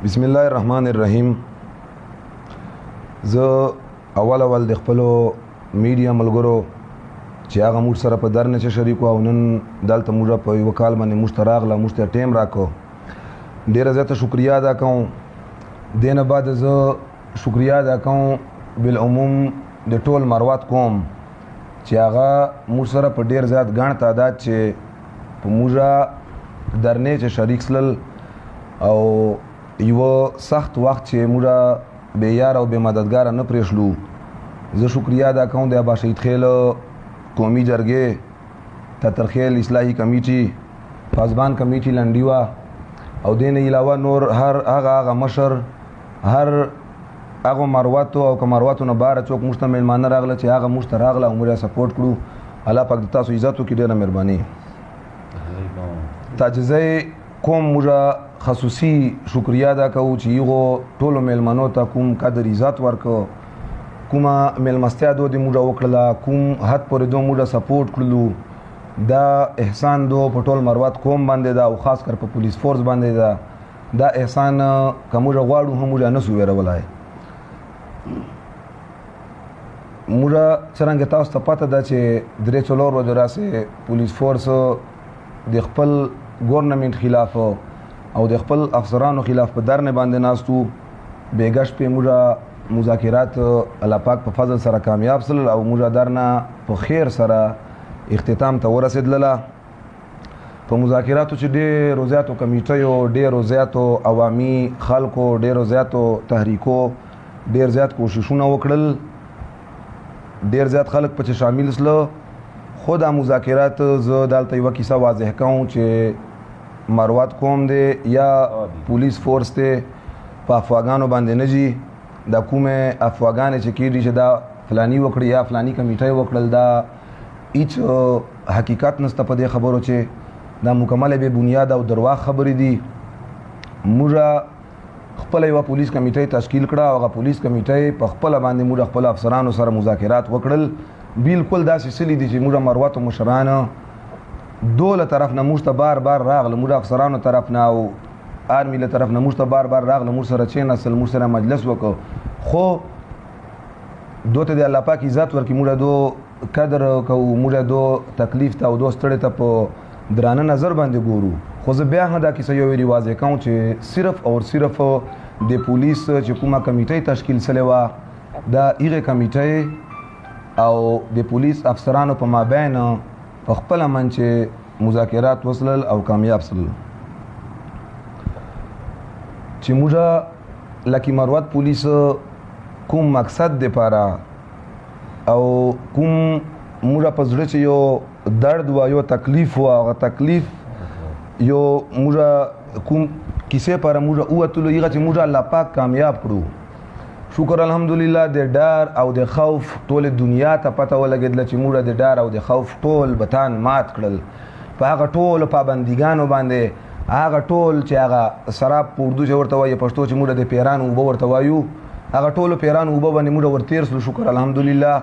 بسم الله الرحمن الرحیم. زه اول د خپلو میډیا ملګرو چې هغه موږ سره په درنه چې شریک او نن دلته موږ په یو کال باندې مشتراغ لا مشته ټیم راکو ډیره زیاته شکریا ادا کوم. دینه بعد زه شکریا ادا کوم بالعموم د ټول مروات کوم چې هغه موږ سره په ډیر زیات غاڼ تعداد چې په موږ درنه چې شریک سلل او یو سخت وخت چې موږ به یار او به مددگار نه پرېښلو. زه شکریا ادا کوم د ابا شهید خیل قومي جرګې تترخیل اصلاحي کمیټي پاسبان کمیټي لنډیوا او دین علاوه نور هر هغه مشر هر هغه مرواتو او کمرواتو نه بار څوک مشتمل مان راغله چې هغه مشتراغله او موږ سپورټ کړو. الله پاک د تاسو عزت وکړي، ډېره مهرباني. تعجزه کوم موږ خصوصي شکریا ادا کوو چې یو ټولو میلمنو ته کوم قدر عزت ورکو، کومه میلمستیا دو د موږ وکړله، کوم حد پورې دو موږ سپورټ کړلو. دا احسان دو په ټول مروات قوم باندې دا او خاص کر په پولیس فورس باندې دا احسان که موږ غواړو هم موږ نه سو ویرولای. موږ څرنګه تاسو ته پته ده چې درې څلور ورځې راسې پولیس فورس د خپل ګورنمنت خلاف او د خپل افسرانو خلاف په درنه باندې ناستو. بیګش په موږ مذاکرات الله پاک په فضل سره کامیاب سول او موږ درنه په خیر سره اختتام ته ورسېدله. په مذاکراتو چې ډېرو زیاتو کمیټیو، ډېرو زیاتو عوامي خلکو، ډېرو زیاتو تحریکو ډېر زیات کوششونه وکړل، ډېر زیات خلک پکې شامل سله. خو دا مذاکرات زه دلته یوه کیسه واضح کوم چې مروات قوم دی یا پولیس فورس دی په افواګانو باندې نه ځي. دا کومې افواګانې چې کېږي چې دا فلانی وکړي یا فلانی کمیټۍ وکړل، دا هیڅ حقیقت نشته په دې خبرو چې دا مکمله بې بنیاد او درواغ خبرې دي. موږ خپله یوه پولیس کمیټۍ تشکیل کړه او هغه پولیس کمیټۍ په خپله باندې موږ خپل افسرانو سره مذاکرات وکړل. بالکل داسې سلي دي چې موږ مرواتو مشران دوله طرف نه موږ ته بار بار راغله، موږ افسرانو طرف نه او آرمي له طرف نه موږ ته بار بار راغله، موږ سره کېناستل، موږ سره مجلس وکړو. خو دو ته د الله پاک عزت ورکړي، موږ دو قدر کوو، موږ دو تکلیف ته او دو ستړې ته په درانه نظر باندې ګورو. خو زه بیا هم دا کیسه یو ویلي واضح کوم چې صرف او صرف د پولیس چې کومه کمیټۍ تشکیل سوې وه، دا هغې کمیټۍ او د پولیس افسرانو په مابین په خپله من چې مذاکرات وسلل او کامیاب سلل. چې موږ لکه مروت پولیس کوم مقصد دپاره او کوم موږ په زړه چې یو درد و یو تکلیف و، هغه تکلیف یو موږ کوم کیسې پاره موږ ووتلو، هغه چې موږ الله پاک کامیاب کړو. شکر الحمدلله. د ډار او د خوف ټول دنیا ته پته ولګېدله چې موږ د ډار او د خوف ټول بتان مات کړل. په هغه ټولو پابندیګانو باندې، هغه ټول چې هغه سراب په اردو چې ورته وایي، پښتو چې موږ د پیران اوبه ورته وایو، هغه ټولو پیران اوبه باندې موږ ورتېر سلو. شکر الحمدلله.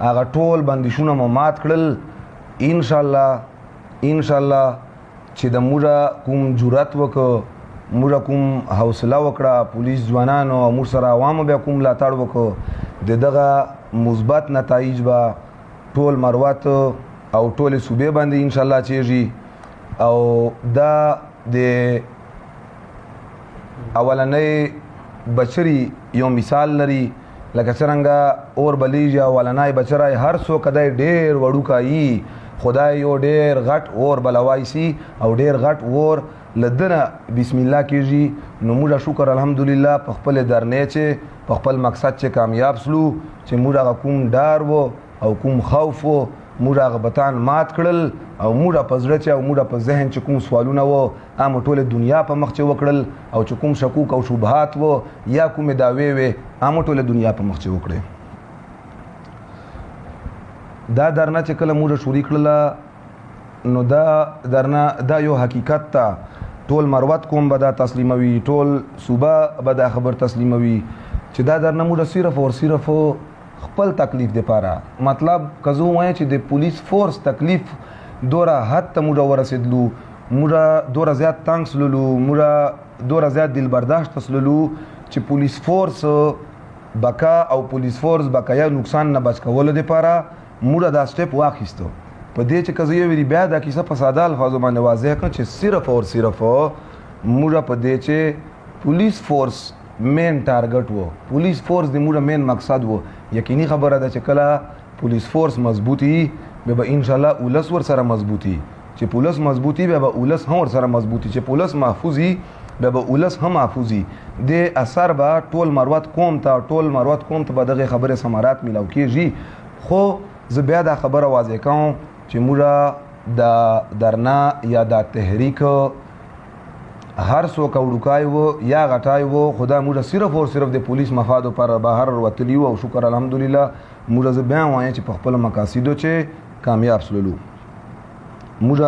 هغه ټول بندشونه مو مات کړل. انشاءالله چې د موږ کوم جرأت وکړو، موږ کوم حوصله وکړه، پولیس ځوانانو او موږ سره عوامو بیا کوم ملاتړ وکړو، د دغه مثبت نتایج به ټول مروات او ټولې صوبې باندې انشاءالله چیږي. او دا د اولنۍ بچري یو مثال لري، لکه څرنګه اور بلیږي اولنی بچری هر څوک دی ډېر وړوکی، خدای یو ډېر غټ اور بلوای سي او ډېر غټ اور لدنه بسم الله کېږي. نو موږ شکر الحمدلله په خپل درنې چې په خپل مقصد چې کامیاب سلو، چې موږ هغه کوم ډار و او کوم خوف و موږ هغه بتان مات کړل او موږ په زړه چې او موږ په ذهن چې کوم سوالونه و هغه ټولې دنیا په مخ چې وکړل، او چې کوم شکوک او شبهات و یا کومې دعوې وې هغه ټولې دنیا په مخ چې وکړې. دا درنه چې کله موږ شروع کړله نو دا درنه دا یو حقیقت ته ټول مروت کوم به دا تسلیموي، ټول صوبه به دا خبر تسلیموي چې دا درنه موږ صرف او صرف خپل تکلیف دپاره، مطلب که زه ووایم چې د پولیس فورس تکلیف دوره حد ته موږ ورسېدلو، موږ دوره زیات تنګ سللو، موږ دوره زیات دل برداشت سللو چې پولیس فورس بقا او پولیس فورس بقایا نقصان نه بچ کولو دپاره موږ دا سټپ واخیستو. په دې چې که زه یو ویلي بیا دا کیسه په ساده الفاظو باندې واضح کړم چې صرف او صرف موږ په دې چې پولیس فورس مین ټارګټ و، پولیس فورس د موږ مین مقصد و. یقیني خبره ده چې کله پولیس فورس مضبوطي بیا به انشاءالله اولس ورسره مضبوطي، چې پولیس مضبوطي بیا به اولس هم ورسره مضبوطي، چې پولیس محفوظي بیا به اولس هم محفوظي. د اثر به ټول مروت قوم ته به دغه خبرې ثمرات میلاو کېږي. خو زه بیا دا خبره واضح کوم چې موږ د درنا یا د تحریک هر څوک وړوکی و یا غټای و، خو دا موږ صرف او صرف د پولیس مفادو پر بهر وتلي وو او شکر الحمدلله موږ زه بیا وایم چې په خپل مقاصدو چې کامیاب سللو. موږ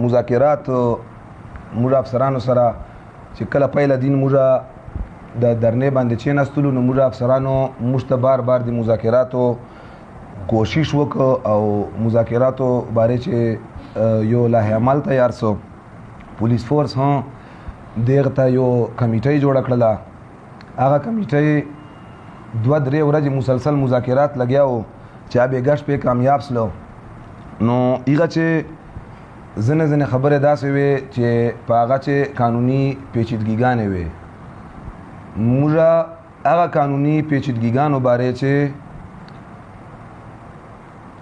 مذاکرات موږ افسرانو سره چې کله پیله دین موږ د درنې باندې کېناستلو نو موږ افسرانو موږ ته بار بار د مذاکراتو کوشش وکړ او مذاکراتو باره چې یو لایحه عمل تیار سو. پولیس فورس هم دغه ته یو کمیټه جوړه کړله. هغه کمیټه 2-3 ورځې مسلسل مذاکرات لګیا و چې ابې ګشت پې کامیاب سلو. نو هغه چې ځینې خبرې داسې وې چې په هغه چې قانوني پیچیدګیګانې وې، موږ هغه قانوني پیچیدګیګانو باره چې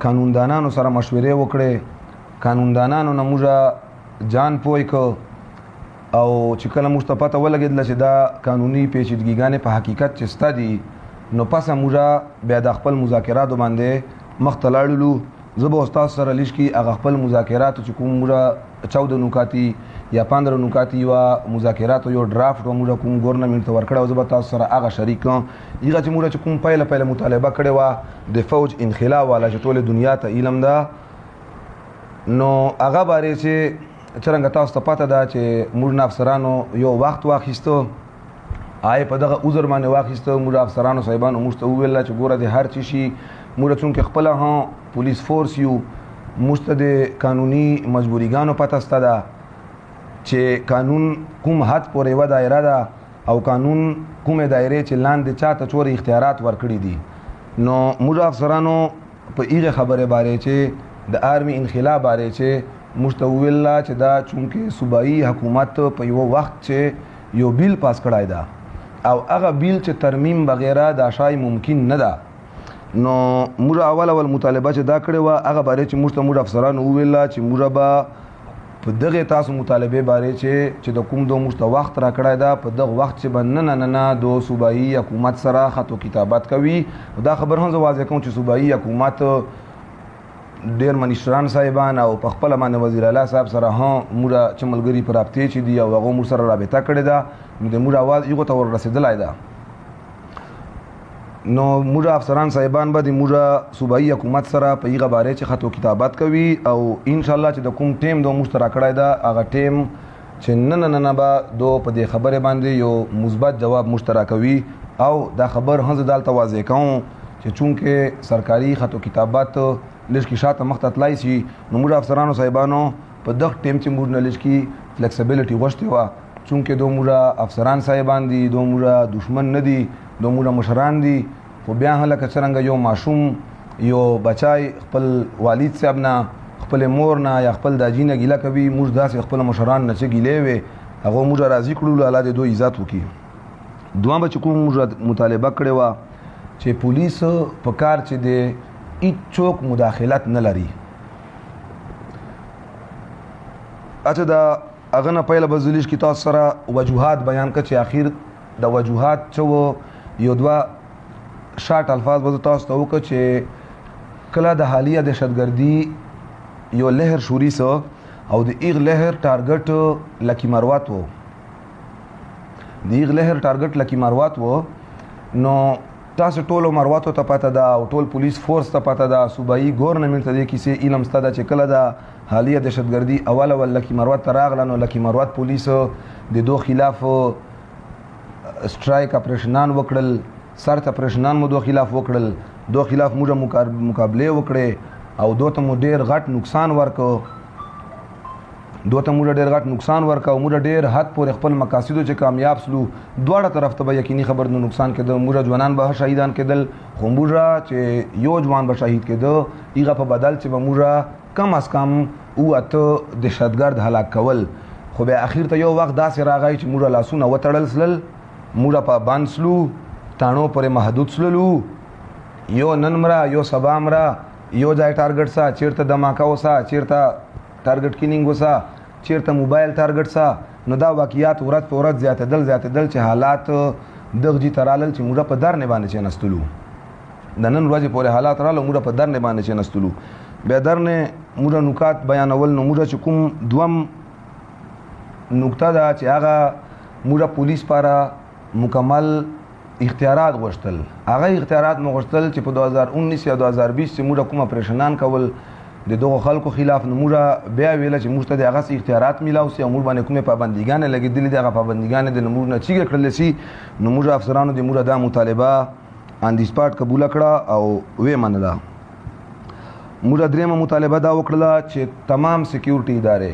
قانوندانانو سره مشورې وکړې، قانوندانانو نه موږ جان پوی کو او چې کله موږ ته پته ولګېدله چې دا قانوني پیچیدګیګانې په حقیقت چې سته دي نو پسه موږ بیا د خپل مذاکراتو باندې مخ ته لاړلو. زه به استاد سره لیش کې هغه خپل مذاکراتو چې کوم موږ 14 نکاتي یا 15 نکاتي یوه مذاکراتو یو ډرافټ موږ کوم ګورنمنټ ته ورکړی و، زه به تاسو سره هغه شریک کړم. هغه چې موږ چې کوم پیله مطالبه کړې وه د فوج انخلا والا چې ټولې دنیا ته علم ده، نو هغه بارے چې څرنګه تاسو ته پته ده چې موږ افسرانو یو وخت واخیستو، په دغه عذر باندې واخیستو. موږ افسرانو صاحبانو موږ ته وویل چې ګوره د هر څه شي موږ چونکې خپله هم پولیس فورس یو، موږ ته د قانوني مجبوریګانو پته سته ده چې قانون کوم حد پورې یوه دایره ده او قانون کومې دایرې چې لاندې چاته څوره اختیارات ورکړي دي. نو موږ افسرانو په هغې خبرې بارې چې د آرمي انخلا بارې چې موږ ته وویل چې دا چونکې صوبایي حکومت په یوه وخت چې یو بیل پاس کړی ده او هغه بیل چې ترمیم بغیره دا شای ممکن نه ده، نو موږ اول مطالبه چې دا کړې وه هغه بارې چې موږ ته موږ افسرانو وویل چې موږ به په دغې تاسو مطالبې بارې چې د کوم دو موږ ته وخت را کړی ده په دغه وخت چې به نه د صوبایي حکومت سره خط و کتابت کوي. دا خبر هم زه واضح کوم چې صوبایي حکومت ډېر منیشتران صاحبان او په خپله باندې وزیر اعلی صاحب سره هم موږ چې ملګري په رابطې چې دي او هغو موږ سره رابطه کړې ده، نو د موږ اواز هغو ته ور رسېدلی ده. نو موږ افسران صاحبان به د موږ صوبایي حکومت سره په هغه باره چې خط و کتابت کوي او انشاءالله چې د کوم ټیم دو موږ ته راکړی ده هغه ټیم چې نه به دو په دې خبرې باندې یو مثبت جواب موږ ته راکوي. او دا خبر هم زه دلته واضح کوم چې چونکې سرکاري خط و کتابت لږ کې شاته مخ ته تللی شي، نو موږ افسرانو صاحبانو په دغه ټیم چې موږ نه لږ کې فلیکسیبلټي غوښتې وه، چونکې دو موږ افسران صاحبان دي، دو موږ دشمن نه دي، دو موږ مشران دي، خو بیا هم لکه څرنګه یو ماشوم یو بچای خپل والد صاحب نه خپل مور نه یا خپل داجي نه ګیله کوي، موږ داسې خپل مشران نه چې ګیلې وې هغه موږ راضي کړلو، الله دې دوی عزت وکړي. دوه به چې کوم موږ مطالبه کړې وه چې پولیس په کار چې دی هیڅوک مداخلت نه لري. اچھا دا هغه نه پیله به زه لیش کې تاسو سره وجوهات بیان کړه چې آخر د وجوهات څه یو دوه شارټ الفاظ به تاسو ته وکړه چې کله د حالیه دهشتګردي یو لهر شوري سه او د ایغ لهر ټارګټ لکی مروات و، د ایغ لهر ټارګټ لکی مروات و. نو تاسو ټولو مرواتو ته پته ده او ټول پولیس فورس ته پته ده، صوبایي ګورنمنټ ته دې کیسې علم سته ده چې کله د حالیه دهشتګردي اول لکی مروات ته راغله نو لکی مروات پولیس د دو خلاف سټرایک اپریشنان وکړل، سرت اپریشنان مو دو خلاف وکړل، دو خلاف موږ مقابلې وکړې او دو ته مو ډېر غټ نقصان ورکړ. دوته موږ ډېر غټ نقصان ورکاو موږ ډېر حد پورې خپل مقاصدو چې کامیاب سلو دواړه طرف ته به یقیني خبر نو نقصان کېده موږ ځوانان به شهیدان کېدل خو موږ چې یو ځوان به شهید کېده هغه په بدل چې به موږ کم از کم او اته دهشتګرد هلاک کول خو بیا اخیر ته یو وخت داسې راغی چې موږ لاسونه وتړل سلل موږ په بند سلو تاڼو پورې محدود سللو یو نن مرا یو سبا مرا یو ځای ټارګټ سا چیرته دماکه وسا چیرته ټارګټ کینینګ وسا چیرته موبایل ټارګټ سا نو دا واقعیات ورځ په ورځ زیاتېدل چې حالات دغه جی ترالل چې موږ په در نه باندې چې نستلو د نن ورځې پورې حالات رااله موږ په در نه باندې چې نستلو بیا در نه موږ نکات بیانول نو موږ چې کوم دوم نقطه دا چې هغه موږ پولیس لپاره مکمل اختیارات غوښتل هغه اختیارات مو غوښتل چې په 2019 یا 2020 چې موږ کوم اپریشنان کول د دغه خلکو خلاف نو موږ بیا ویل چې موږ ته د هغه اختیارات میلاو سي او موږ باندې کومه پابندیګانې لګېدلې دغه پابندیګانې د موږ نه چیګه کړل سي نو موږ افسرانو د موږ د مطالبه ان دی سپاټ قبول کړه او وې منله موږ درېمه مطالبه دا وکړه چې تمام سکیورټي ادارې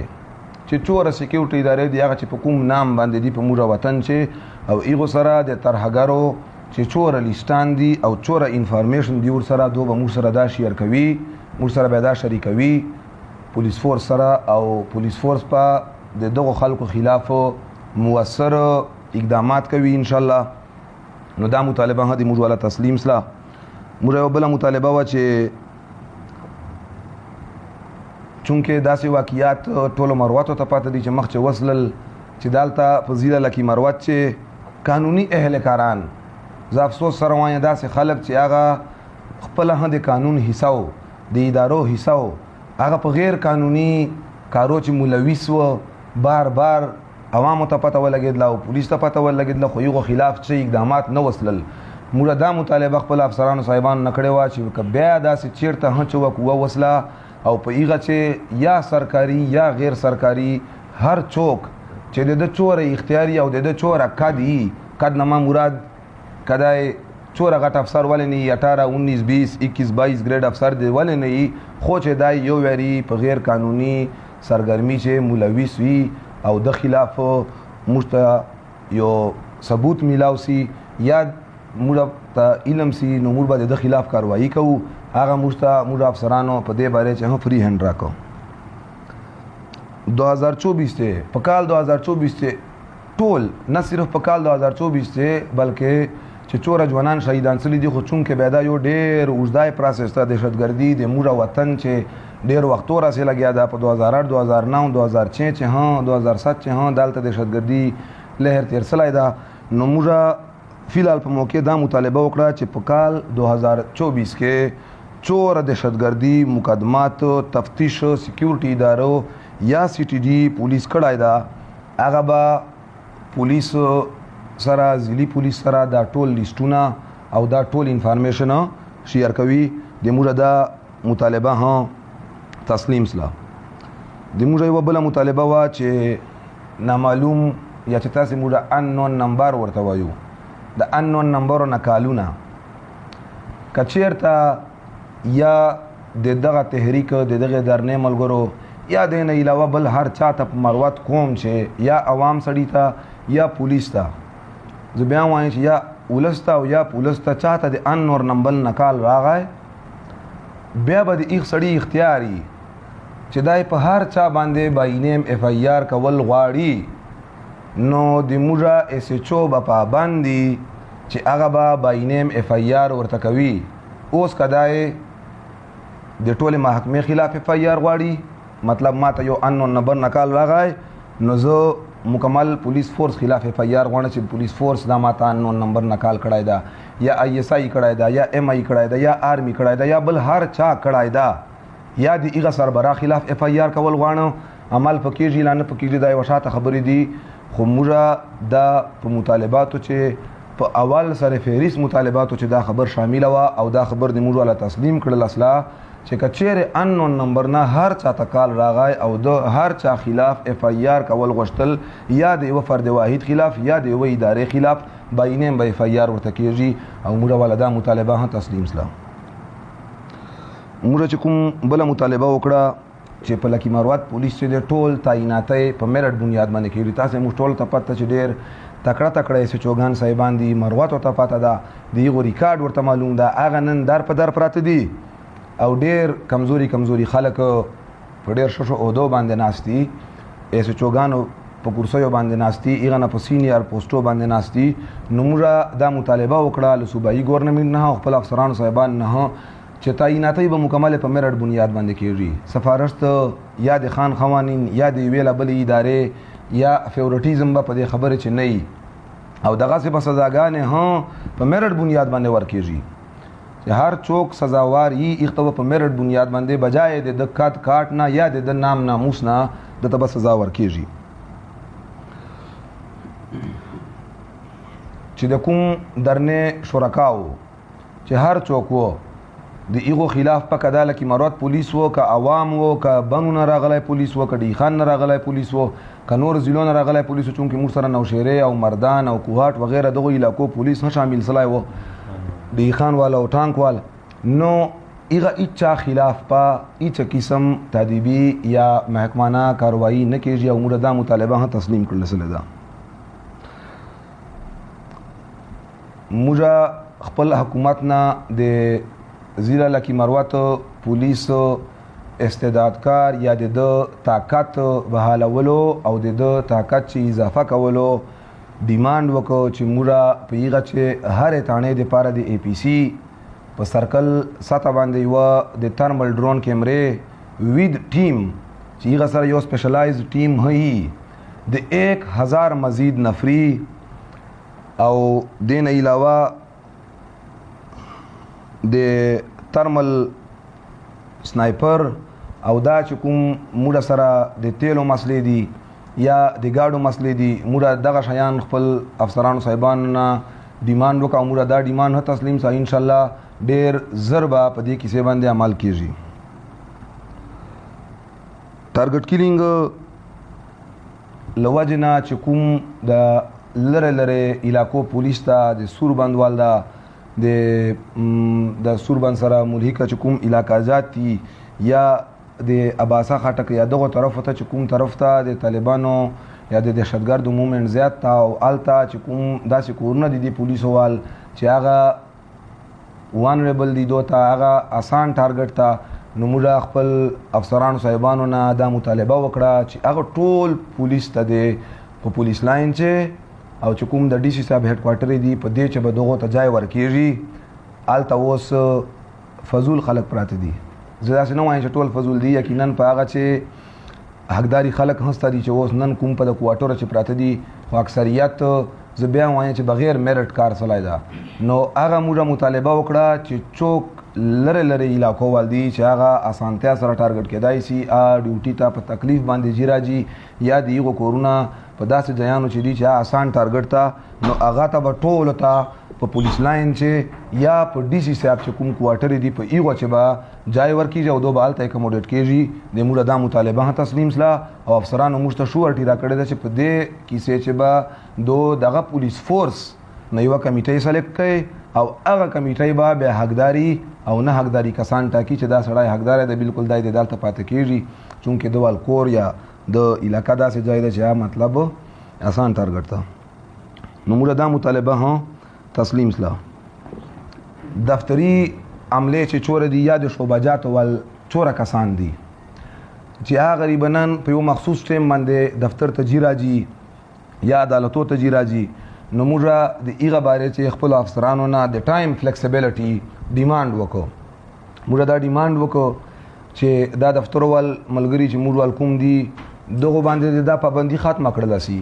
چې چوره سکیورټي ادارې دی هغه چې په کوم نام باندې دی په موږ وطن چې او ایغو سره د ترهګرو چې چوره لیستان دي او چوره انفارمیشن دی ور سره دوه موږ سره دا شیر کوي موږ سره به دا شریکوي پولیس فورس سره او پولیس فورس په د دغه خلکو خلاف مؤثر اقدامات کوي ان شاء الله نو دا مطالبه هدي موږ ولا تسلیم سلا موږ یو بل مطالبه و چې چونکه داسې واقعیات ټولو مرواتو ته پاتې دي چې مخ چې وصلل چې دالته فضیله لکی مروت چې قانوني اهلکاران زه افسوس سره وایم داسې خلک چې هغه خپل هند قانون حصو د ادارو حصو هغه په غیر قانوني کارو چې ملوث و بار بار عوامو ته پته ولګېدله او پولیس ته پته ولګېدله خو یغو خلاف چې اقدامات نه وسلل موږ دا مطالبه خپل افسرانو صاحبانو نه کړې وه چې بیا داسې چیرته هڅه وکړو وسله او په ایغه چې یا سرکاري یا غیر سرکاري هر څوک چې د چوره اختیاري او د چوره کدي کد نما مراد کدای چوره غټ افسر ولې نه 18 19 20 21 22 ګریډ افسر دی ولې نه خو چې دای یو وری په غیر قانوني سرګرمي چې ملوث وي او د خلاف مشت یو ثبوت میلاوسی یا موږ ته علم سي نو موږ به د خلاف کاروایی کوو هغه موږ افسرانو په دې باره چې هم فری هند راکو 2024 ته په کال 2024 ته ټول نه صرف په کال 2024 ته بلکې چې چوره ځوانان شهیدان سلی دي خو چونکې پیدا یو ډېر اوږدای پروسس ته دهشتګردي د موږ وطن چې ډېر وخت راسې لګیا دا په 2008 2009 2006 چې ها 2007 چې ها دالته دهشتګردي لهر تیر سلای دا نو موږ فیلحال په موقع دا مطالبه وکړه چې په کال 2024 کې چور دهشتګردي مقدمات تفتیش سکیورټي ادارو یا سی ټي ډي پولیس کړای دا هغه به پولیس سره ځلي پولیس سره دا ټول لیستونه او دا ټول انفارمیشن شیر کوي د موږ دا مطالبه ها تسلیم سلا د موږ یو بل مطالبه وا چې نامعلوم یا چې تاسو موږ انون نمبر ورته وایو د انون نمبر نکالونه کچیرته یا د دغه تحریک د دغه درنې ملګرو یا د نه علاوه بل هر چاته په مروت کوم چې یا عوام سړی ته یا پولیس ته زه بیا وایم چې یا ولسته او یا پولیس ته چاته د ان نور نمبر نکال راغی بیا به د ایخ سړی اختیاري چې دای په هر چا باندې باینیم اف ای آر کول غواړي نو د موږ اس ایچ او په پابندي چې هغه به باینیم اف ای آر ورته کوي اوس کدای د ټوله محکمې خلاف اف ای آر غواړي مطلب ماته یو ان نمبر نکال راغی نو زه مکمل پولیس فورس خلاف اف ای آر غواړم چې پولیس فورس دا ماته ان نمبر نکال کړای دا یا ای اس ای کړای دا یا ام ای کړای دا یا آرمی کړای دا یا بل هر چا کړای دا یا د ایغه سربراه خلاف اف ای آر کول غواړم عمل پکېږي لانه پکېږي دا وشاته خبرې دي خو موږ دا په مطالباتو چې په اول سره فهرست مطالباتو چې دا خبر شامل و او دا خبر د موږ ولا تسلیم کړل اصله چې کچېره انون نمبر نه هر چا تکال راغی او د هر چا خلاف اف ای آر کول غوښتل یا د یو فرد واحد خلاف یا د یو ادارې خلاف باینیم به اف ای آر ورته کېږي او موږ ولا دا مطالبه هم تسلیم سلا موږ چې کوم بل مطالبه وکړه چې په لکی مروت پولیس چې د ټول تعیناتي په میرټ بنیاد باندې کېږي. تاسو موږ ټول ته پته چې ډېر تکړه ایس ایچ اوګان صاحبان دي، مروت ته پته ده، د هغو ریکارډ ورته معلوم ده، هغه نن در په در پراته دي او ډېر کمزوري خلک په ډېر ښه عهدو باندې ناست دي، ایس ایچ اوګانو په کرسیو باندې ناست دي، هغه نه په سینیئر پوسټو باندې ناست دي. نو موږ دا مطالبه وکړه له صوبایي ګورنمنټ نه او خپل افسرانو صاحبان نه چې تعیناتي به مکمل په میرټ بنیاد باندې کېږي. سفارشت یا د خان قوانین یا د یوې له بلې ادارې یا فیورټیزم به په دې خبرې چې نه وي او دغسې به سزاګانې هم په میرټ بنیاد باندې ورکېږي چې هر څوک سزاوار یي هغه ته په میرټ بنیاد باندې بجای د قد کاټ نه یا د نام ناموس نه دته به سزا ورکېږي. چې د کوم درنې شرکاو چې هر څوک وو د ایغو خلاف پک عدالت کی مروت پولیس وو که عوام وو که بنو نه راغلی پولیس وو که ډی خان نه راغلی پولیس وو که نور ضلعو نه راغلی پولیس وو، چونکې موږ سره نوشیرې او مردان او کوهاټ وغیره دغو علاقو پولیس هم شامل سلی وو، ډی خان والا او ټانک والا. نو ایغه هیچا خلاف په هیڅ قسم تادیبي یا محکمانه کاروایی نه کېږي او موږ دا مطالبه هم تسلیم کړل سلی ده. موږ خپل حکومت نه د ضلع لکی مروت پولیس استعدادکار یا د طاقت بحالولو او د طاقت چې اضافه کولو ډیمانډ وکړو چې موږ په هغه چې هر تانې دپاره د اے پی سی په سرکل سطح باندې یوه د ترمل ډرون کیمرې وید ټیم چې هغه سره یو سپیشلایز ټیم هي د 1000 مزید نفری او دین علاوه د ترمل سنایپر او دا چې کوم موږ سره د تیلو مسلې دي یا د ګاډو مسلې دي، موږ دغه شیان خپل افسرانو صاحبانو نه ډیمانډ وکړو او موږ دا ډیمانډ هم تسلیم سه. انشاءالله ډېر زر به په دې کیسې باندې عمل کېږي. ټارګټ کیلینګ له وجې نه چې کوم د لرې علاقو پولیس ته د سوربند والده د سوربند سره ملحقه چې کوم علاقاجات دي یا د اباسا خټک یا دغه طرف ته چې کوم طرف ته د طالبانو یا د دهشتګردو مومنټ زیات ته او هلته چې کوم داسې کورونه دي د پولیسو وال چې هغه وانریبل دي دو ته هغه آسان ټارګټ ته. نو موږ خپل افسرانو صاحبانو نه دا مطالبه وکړه چې هغه ټول پولیس ته د په پولیس لاین چې او چې کوم د ډي سي صاحب هډ کوارټر دي په دې چې به دغو ته ځای ورکېږي هلته اوس فضول خلک پراته دي. زه داسې نه وایم چې ټول فضول دي، یقینا په هغه چې حقداري خلک هسته دي چې اوس نن کوم په د کوارټره چې پراته دي خو اکثریت زه بیا وایم چې بغیر میرټ کار سلی ده. نو هغه موږ مطالبه وکړه چې څوک لرې علاقو وال دي چې هغه اسانتیا سره ټارګټ کېدای سي ډیوټي ته په تکلیف باندې ځي راځي یا د هغو کورونه په داسې ځایانو چې دي چې آسان ټارګټ ته، نو هغه ته به ټولو ته په پولیس لاین چې یا په ډي سي صاحب چې کوم کوارټرې دي په هغو چې به ځای ورکېږي او دو به هلته اکموډیټ کېږي. د موږ دا مطالبه هم تسلیم سله او افسرانو موږ ته شورټي راکړې ده چې په دې کیسې چې به دو دغه پولیس فورس نه یوه کمیټۍ سلیکټ کوي او هغه کمیټۍ به بیا حقداري او نه حقداري کسان ټاکي چې دا سړی حقدار دی بالکل دا د دلته پاتې کېږي چونکې د والکور یا د علاقه داسې ځای ده چې هغه مطلب آسان ټارګټ ته. نو موږ دا مطالبه هم تسلیم سله. دفتري عملې چې چوره دي یا د شعبهجاتو ول چوره کسان دي چې هغه غریبنن په یو مخصوص ټایم باندې دفتر ته ځي راځي یا عدالتو ته ځي راځي. نو موږ د هغه بارے چې خپل افسرانو نه د ټایم فلیکسیبیلیټي ډیمانډ وکړو. موږ دا ډیمانډ وکړو چې دا دفتر ول ملګري چې موږ ول کوم دي دغه باندې دا پابندي ختمه کړله سي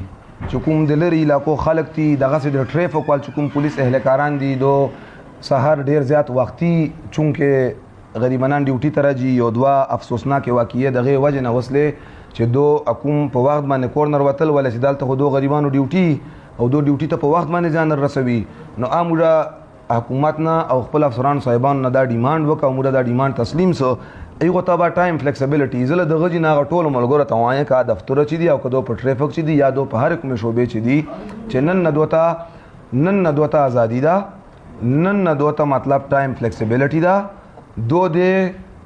چې کوم د لرې علاقو خلک دي دغسې د ټریفک وال چې کوم پولیس اهلکاران دي دو سهار ډیر زیات وختي چونکې غریبانان ډیوټي ته راځي یو دوه افسوسناکې واقعې دغې وجې نه وسلې چې دو کوم په وخت باندې کور نه وتل ولی چې دلته خو دو غریبانو ډیوټي او دو ډیوټي ته په وخت باندې ځان رسوي. نو موږ حکومت نه او خپل افسرانو صاحبانو نه دا ډیمانډ وکړو او موږ دا ډیمانډ تسلیم سو. هغو ته به ټایم فلیکسیبیلیټي زه له دغه جي نه هغه ټولو ملګرو ته وایم که دفتره چې دي او که دو په ټریفک چې دي یا دو په هر کومې شعبې چې دي چې نن نه دوته ازادي ده، نن نه دوته مطلب ټایم فلیکسیبیلیټي ده، دو د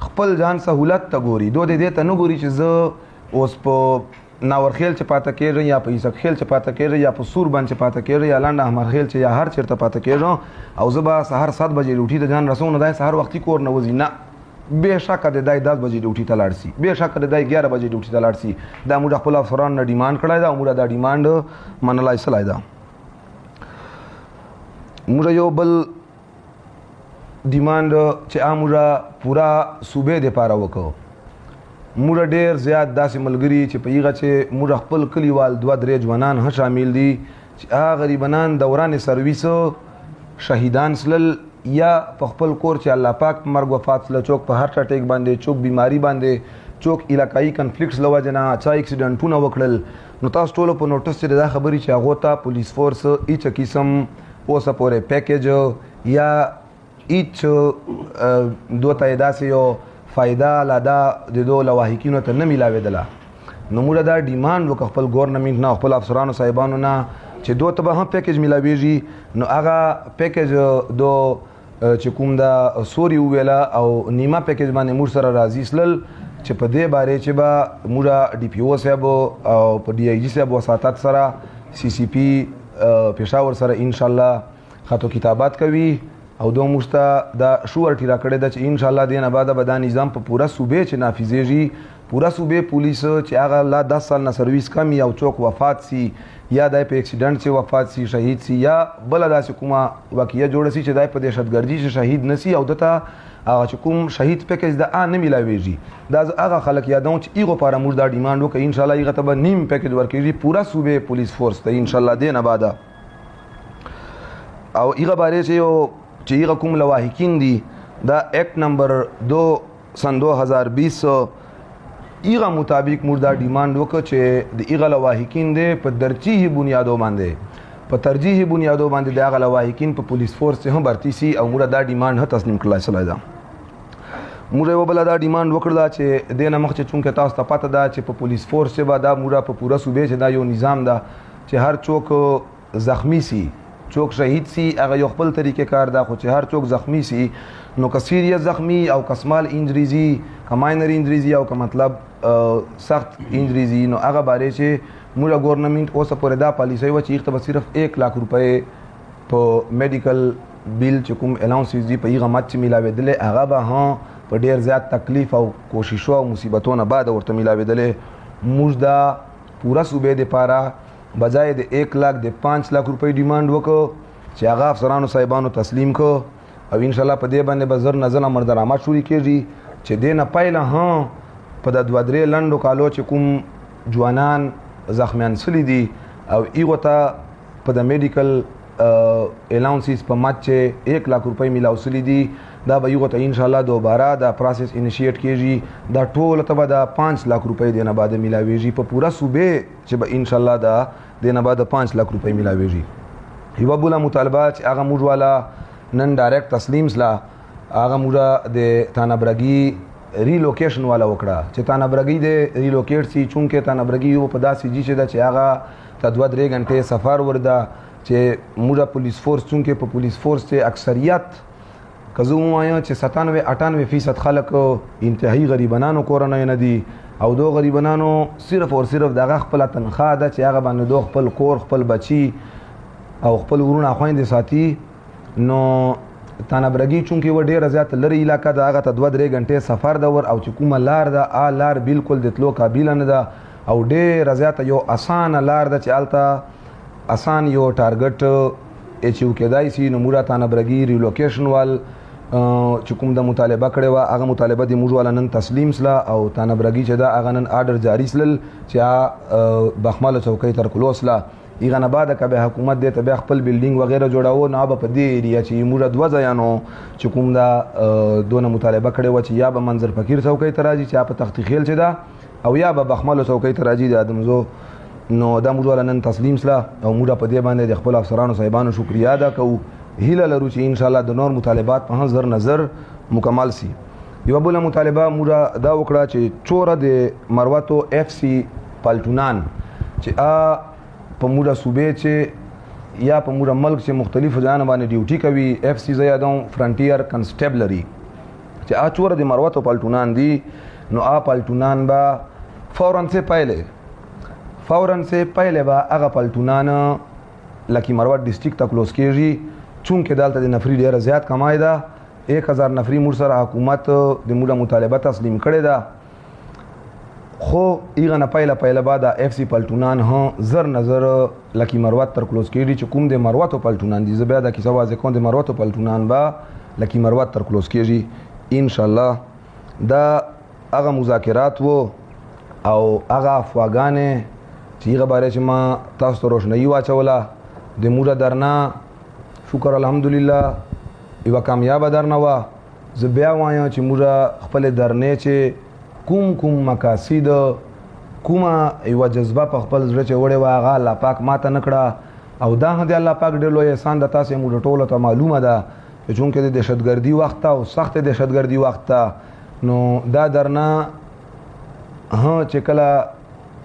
خپل ځان سهولت ته ګوري دو دې ته نه ګوري چې زه اوس په ناورخیل چې پاته کېږم یا په عیسق خیل چې پاته کېږم یا په سور بند چې پاته کېږم یا لنډ احمر خیل چې یا هر چېرته پاته کېږم او زه به سهار 7 بجې ډیوټي ته ځان رسوم نو دا سهار وختي کور نه وځي نه بېشکه د دی 10 بجې ډیوټي ته لاړ شي بېشکه د دی 11 بجې ډیوټي ته لاړ شي دا موږ خپل افسرانو نه ډیمانډ کړی ده او موږ دا ډیمانډ منلای سلی ده موږ یو بل ډیمانډ چې موږ پورا صوبې دپاره وکړو موږ ډېر زیات داسې ملګري چې په هغه چې موږ خپل کلیوال 2-3 ځوانان هم شامل دي چې هغه غریبانان دوران سرویس شهیدان سلل یا په خپل کور چې الله پاک په مرګ وفات سله چوک په هارټ اټیک باندې چوک بیماری باندې چوک علاقایي کنفلیکټس له وجې نه چا اکسیډنټونه وکړل نو تاسو ټولو په نوټس چې دا خبرې چې هغو ته پولیس فورس هیڅ قسم اوسه پورې پیکیج یا هیڅ دوی ته داسې یو فایده لا دا د دو لواحقینو ته نه میلاوېدله نو موږ دا ډیمانډ وکړو خپل ګورنمنټ نه خپل افسرانو صاحبانو نه چې دو ته به هم پیکیج میلاویږي نو هغه پیکیج دو چې کوم دا سوري وویله او نیمه پیکیج باندې موږ سره راضي سلل چې په دې بارې چې به موږ ډي پی او صاحب او په ډي آی جي صاحب وساطت سره سی سی پی پېښور سره انشاءالله خطو کتابات کوي او دو موږ ته دا شورټي راکړې ده چې انشاءالله دې نه بعده به دا نظام په پوره صوبې چې نافظېږي پوره صوبې پولیس چې هغه لا 10 سال نه سرویس کم یا چوک وفات سي یا دای په اکسیډنټ چې وفات سي شهید سي یا بله داسې کومه واقعیه جوړه سي چې دای په دهشتګردي چې شهید نه سي او دته هغه چې کوم شهید پیکیج د نه میلاویږي دا هغه خلک یادوم چې هغو لپاره موږ دا ډیمانډ وکړو انشاءالله هغه ته به نیم پیکیج ورکېږي پوره صوبې پولیس فورس ته انشاءالله دې نه بعده او هغه بارې چې یو چې هغه کوم لواحقین دي دا ایکټ نمبر 2 سن 2020 هغه مطابق موږ دا ډیمانډ وکړو چې د هغه لواحقین دی په ترجیحي بنیادو باندې د هغه لواحقین په پولیس فورس کې هم برتی سي او موږ دا ډیمانډ هم تسلیم کړلای سلی ده موږ یوه بله دا ډیمانډ وکړله چې دې نه مخکې چونکې تاسو ته پته ده چې په پولیس فورس کې به دا موږ په پوره صوبې چې دا یو نظام ده چې هر څوک زخمی سي چوک شهید سی هغه یو خپل طریقې کار دا خو چې هر څوک زخمی سی نو که سیریس زخمی او که سمال انجریزي که ماینر انجریزي او که مطلب سخت انجریزي نو هغه بارې چې موږ ګورنمنټ اوسه پورې دا پالیسۍ وه چې هغه ته به صرف 1 लाख روپۍ په میډیکل بیل چې کوم الاونسز دي په هغه مت چې میلاوېدلې هغه به هم په ډېر زیات تکلیف او کوششو او مصیبتونو بعد ورته میلاوېدلې موږ دا پوره صوبې دپاره بجای د 1 लाख د 5 लाख روپۍ ډیمانډ وکړو چې هغه افسرانو صاحبانو تسلیم کو او انشاءالله په دې باندې به زر نه زر امردرامات شروع کېږي چې دې نه پیله هم په د 2-3 لنډو کالو چې کوم ځوانان زخمیان سلی دي او هغو ته په د میډیکل الاونسز په مت چې 1 लाख روپۍ میلاو سلی دي دا به هغو ته انشاءالله دوباره دا پروسس انیشیټ کېږي دا ټوله ته به د 5 लाख روپۍ دې نه بعد میلاویږي په پوره صوبې چې به انشاءالله دا دې نه بعد 5 लाख روپۍ میلاویږي یوه بله مطالبه چې هغه موږ والا نن ډایرکټ تسلیم سله هغه موږ د تانابرګي ریلوکیشن والا وکړه چې تانابرګي د ریلوکیټ سي چونکې تانابرګي یو په داسې جي چې ده چې هغه ته 2-3 غنټې سفر ورده چې موږ پولیس فورس چونکې په پولیس فورس کې اکثریت که زه ووایم چې 97-98% خلک انتهایی غریبانانو کورنۍ نه دي او دو غریبانانو صرف او صرف دغه خپله تنخواه ده چې هغه باندې دو خپل کور خپل بچي او خپل ورونه خویندې ساتي نو تانابرګي چونکې یوه ډېره زیاته لرې علاقه ده هغه ته 2-3 غنټې سفر ده ور او چې کومه لار ده لار بالکل د تلو قابله نه ده او ډېره زیاته یو اسانه لار ده چې هلته اسان یو ټارګټ اچیو کېدای سي نو موږ تانابرګي ریلوکیشن وال چې کوم د مطالبه کړې وه هغه مطالبه د موږ والا نن تسلیم سله او تانابرګي چې ده هغه نن آرډر جاري سلل چې بخماله چوکۍ تر کلو سله هغه نه بعد که بیا حکومت دې ته بیا خپل بلډینګ وغیره جوړاوه نو به په دې ایریا چې موږ 2 ځایانو چې کوم دا دونه مطالبه کړې وه چې یا به منظر فقیر چوکۍ ته راځي چې یا په تختی خیل چې ده او یا به بخماله چوکۍ ته راځي د ادمزو نو دا موږ والا نن تسلیم سله او موږ په دې باندې د خپل افسرانو صاحبانو شکریا ادا کوو هیله لرو چې انشاءالله د نور مطالبات په هم زر نظر مکمل سي یوه بله مطالبه موږ دا وکړه چې چوره د مروتو اف سی پالټونان چې په موږ صوبې چې یا په موږ ملک چې مختلفو ځایانو باندې ډیوټي کوي اف سی زه یادوم فرنټیر کنسټیبلري چې اچور د مروت پلټونان دي نو پلټونان با فوراً سے پہلے با هغه پلټونان لکی مروت ډسټریکټ ته کلوز کیږي چونکې دلته د نفری ډیره زیات کمای ده 1000 نفری مور سره حکومت د موږ مطالبه تسلیم کړي ده خو ایغه نه پهله بعد اف سی پلټونان ها زر نظر لکی مروت تر کلوز کیږي چې کوم د مروت پلټونان دي زبیا د کیسه واځ کوم د مروت پلټونان با لکی مروت تر کلوز کیږي ان شاء الله دا هغه مذاکرات وو او هغه افواګانې چې هغه باره چې ما تاسو ته روشنايي واچوله د موږ درنا شکر الحمدلله یوه کامیابه درنه وه زه بیا وایم چې موږ خپلې درنې چې کوم مقاصد کومه یوه جذبه په خپل زړه چې وړې وه هغه الله پاک ماته نه کړه او دا هم د الله پاک ډېر لوی احسان ده تاسې موږ ټولو ته معلومه ده چې چونکې د دهشتګردي وخت ته او سخت دهشتګردي وخت ته نو دا درنه چې کله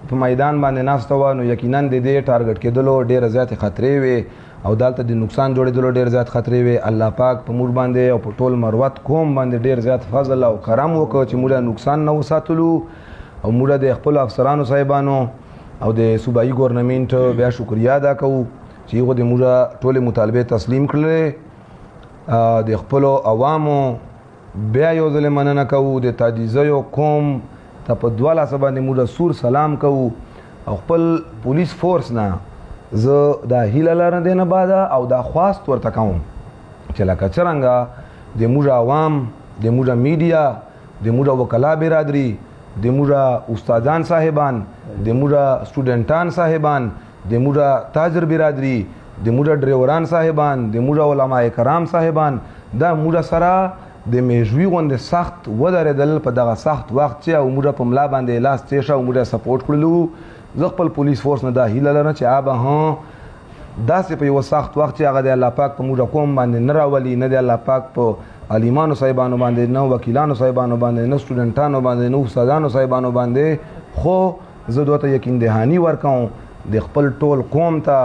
په میدان باندې ناسته وه نو یقینا د دې ټارګټ کېدلو ډېره زیاتې خطرې وې او دلته د نقصان جوړېدلو ډېر زیات خطرې وې الله پاک په موږ باندې او په ټول مروت قوم باندې ډېر زیات فضل او کرم وکړ چې موږ نقصان نه وساتلو او موږ د خپلو افسرانو صاحبانو او د صوبایي ګورنمنټ بیا شکریا ادا کوو چې هغو د موږ ټولې مطالبې تسلیم کړلې د خپلو عوامو بیا یو ځل مننه کوو د تادیزیو قوم ته په 2 لاسه باندې موږ سور سلام کوو او خپل پولیس فورس نه زه دا هیله لرم دی نه بعده او دا خواست ورته کوم چې لکه څرنګه د موږ عوام د موږ میډیا د موږ وکلا برادري د موږ استادان صاحبان د موږ سټوډنټان صاحبان د موږ تاجر برادري د موږ ډریوران صاحبان د موږ علما کرام صاحبان دا موږ سره د میژوي غوندې سخت ودرېدل په دغه سخت وخت چې او موږ په ملا باندې لاس تېشه او موږ سپورټ کړلو زه خپل پولیس فورس نه دا هیله لرم چې هغه داسې په یو سخت وخت چې هغه د الله پاک په موږ قوم باندې نه راولي نه د الله پاک په عالمانو صاحبانو باندې نه وکیلانو صاحبانو باندې نه سټوډنټانو باندې نه استادانو صاحبانو باندې خو زه دوی ته یقین دهاني ورکوم د خپل ټول قوم ته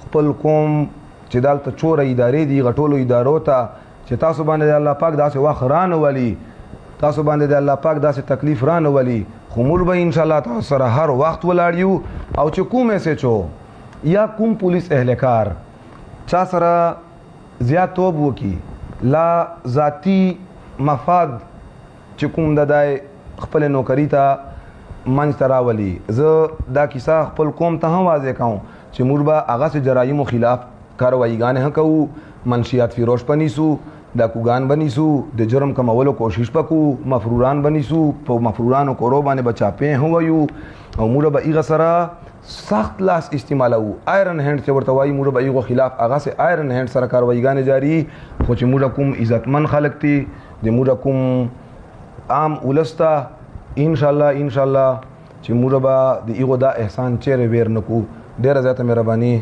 خپل قوم چې دلته چوره ادارې دي هغه ټولو ادارو ته چې تاسو باندې د الله پاک داسې وخت رانولي تاسو باندې د الله پاک داسې تکلیف رانولي خو موږ به انشاءالله تاسو سره هر وخت ولاړ یو او چې کوم ایس او یا کوم پولیس اهلکار چا سره زیاتوب وکي لا ذاتی مفاد چې کوم د خپل نوکری ته منځ ته راولي زه دا کیسه خپل قوم ته هم واضح کوم چې موږ به هغسې جرایمو خلاف کارواییګانې هم کوو منشیات فروش بنیسو ډاکوګان بنیسو د جرم کمولو کوشش وکړو مفروران بنیسو په مفرورانو کورو باندې به چاپې هم ویو او موږ به هغه سره سخت لاس استعمالوو آیرن هینډ چې ورته وایي موږ به هغو خلاف هغسې آیرن هینډ سره کارواییګانې جاري خو چې موږ کوم عزتمن خلک دي د موږ کوم عام ولس ته انشاءالله چې موږ به د هغو دا احسان چیرې ویر نه کړو ډېره زیاته مهرباني